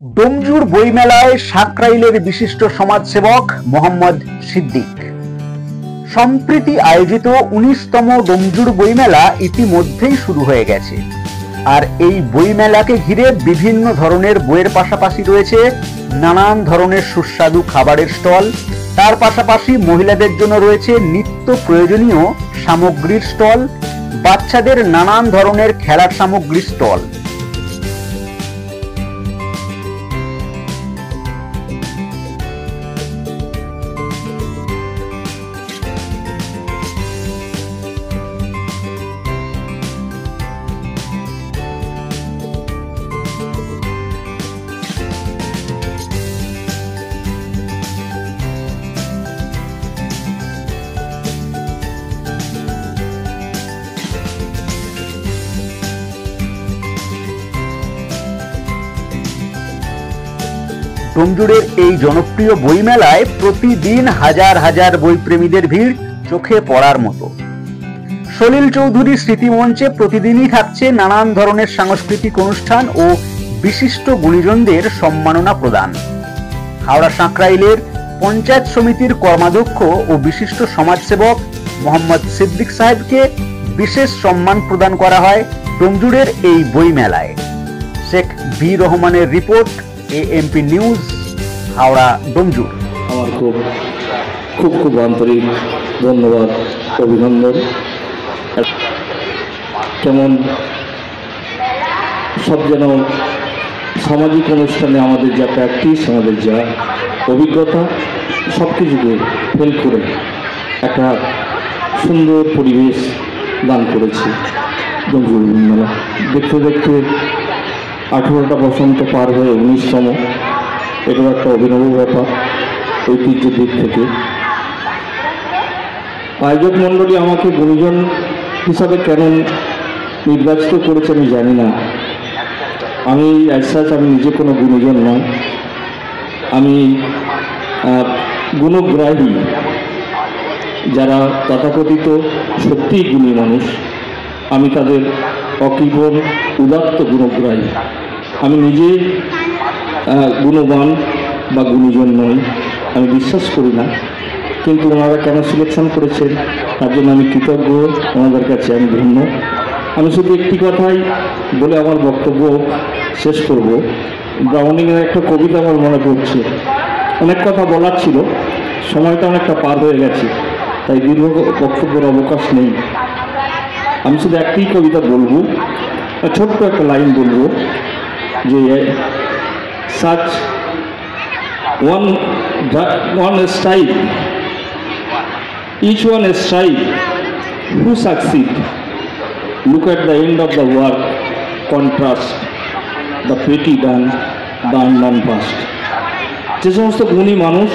ডোমজুড় বইমেলায় সাকরাইলের বিশিষ্ট সমাজসেবক মোহাম্মদ সিদ্দিক। সম্প্রতি আয়োজিত 19তম ডোমজুড় বইমেলা ইতিমধ্যেই শুরু হয়ে গেছে। আর এই বইমেলাকে ঘিরে বিভিন্ন ধরনের বইয়ের পাশাপাশি রয়েছে নানান ধরনের সুস্বাদু খাবারের স্টল। তার পাশাপাশি মহিলাদের জন্য রয়েছে নিত্য প্রয়োজনীয় সামগ্রীর স্টল, বাচ্চাদের নানান ধরনের খেলার সামগ্রীর স্টল। ডোমজুড়ের এই জনপ্রিয় বইমেলায় প্রতিদিন হাজার হাজার বইপ্রেমীদের ভিড় চোখে পড়ার মতো। সলিল চৌধুরী স্মৃতিমঞ্চে প্রতিদিনই থাকছে নানান ধরনের সাংস্কৃতিক অনুষ্ঠান ও বিশিষ্ট গুণীজনদের সম্মাননা প্রদান। হাওড়া সাকরাইলের পঞ্চায়েত সমিতির কর্মাধ্যক্ষ ও বিশিষ্ট সমাজসেবক মোহাম্মদ সিদ্দিক সাহেবকে বিশেষ সম্মান প্রদান করা হয় ডোমজুড়ের এই বইমেলায়। শেখ বি রহমানের report, AMP news, Howrah Domjur. আমার খুব খুব আন্তরিক ধন্যবাদ, অভিনন্দন। কেমন সব যেন সামাজিক অনুষ্ঠানে আমাদের যা প্র্যাকটিস, আমাদের যা অভিজ্ঞতা, সব কিছুকে ফেল করে একটা সুন্দর পরিবেশ দান করেছে ডোমজুড় মেলা। দেখতে দেখতে 18টা বসন্ত পার হয়ে 19তম, এটাও একটা অভিনব ব্যাপার ঐতিহ্যের দিক থেকে। আয়োজক মণ্ডলী আমাকে গুণীজন হিসাবে কেন নির্বাচিত করেছে আমি জানি না। আমি আমি নিজে কোনো গুণীজন নয়, আমি গুণগ্রাহী। যারা তথাকথিত সত্যিই গুণী মানুষ, আমি তাদের অকৃপণ উদাত্ত গুণগ্রাহী। আমি নিজে গুণবান বা গুণীজন নই, আমি বিশ্বাস করি না। কিন্তু ওনারা কেন সিলেকশন করেছেন তার জন্য আমি কৃতজ্ঞ, ওনাদের কাছে আমি ধন্য। আমি শুধু একটি কথাই বলে আমার বক্তব্য শেষ করব। ব্রাউনিংয়ের একটা কবিতা আমার মনে পড়ছে। অনেক কথা বলার ছিল, সময়টা অনেকটা পার হয়ে গেছে, তাই দীর্ঘ বক্তব্যের অবকাশ নেই। আমি শুধু একটি কবিতা বলবো, ছোট্ট একটা লাইন বলবো যে such one strive, each one strive who succeed, look at the end of the work, contrast the petty done, the undone past. যে সমস্ত গুণী মানুষ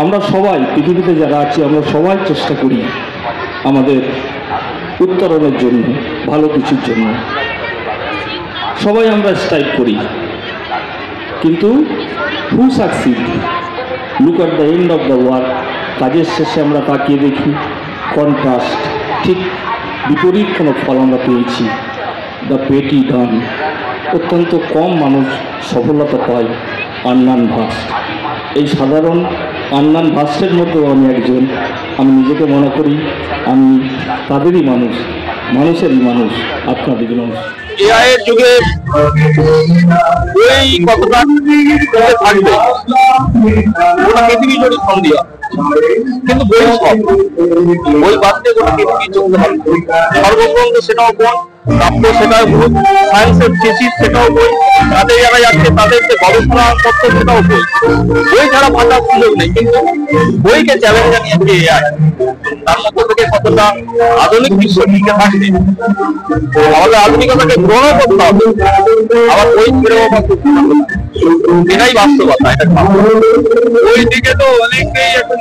আমরা সবাই পৃথিবীতে যারা আছি, আমরা সবাই চেষ্টা করি আমাদের উত্তরণের জন্য, ভালো কিছুর জন্য সবাই আমরা স্ট্রাইভ করি। কিন্তু who succeed, look at the end of the work, কাজের শেষে আমরা তাকিয়ে দেখি কন্ট্রাস্ট, ঠিক বিপরীত কোনো ফল আমরা পেয়েছি। দ্য পেটি ডান, অত্যন্ত কম মানুষ সফলতা পায় আননান ভাস্ট। এই সাধারণ আননান ভাস্টের মধ্যেও আমি একজন। আমি নিজেকে মনে করি আমি তাদেরই মানুষ, মানুষেরই মানুষ, আপনাদেরই মানুষ। এআই এর যুগে বই কতটা থাকবে গোটা পৃথিবী জুড়ে সন্দেহ, কিন্তু বই সব, বই বাদ দিয়ে গোটা পৃথিবী চলতে হবে। সর্বগ্রন্থ সেটাও বই, কাব্য সেটাও বই, সায়েন্সের থিসিস সেটাও বই, তাদের যারা যাচ্ছে তাদের যে গবেষণাপত্র সেটাও বই। বই ছাড়া বাঁচার সুযোগ নেই, কিন্তু বইকে চ্যালেঞ্জ জানিয়েছে এআই। তার মধ্যে থেকে কতটা আধুনিক বিশ্ব টিকে থাকবে, আমাদের আধুনিকতাকে গ্রহণ করতে হবে, আবার বই ছেড়েও এটাই বাস্তবতা। এটা বই দিকে তো অনেকেই এখন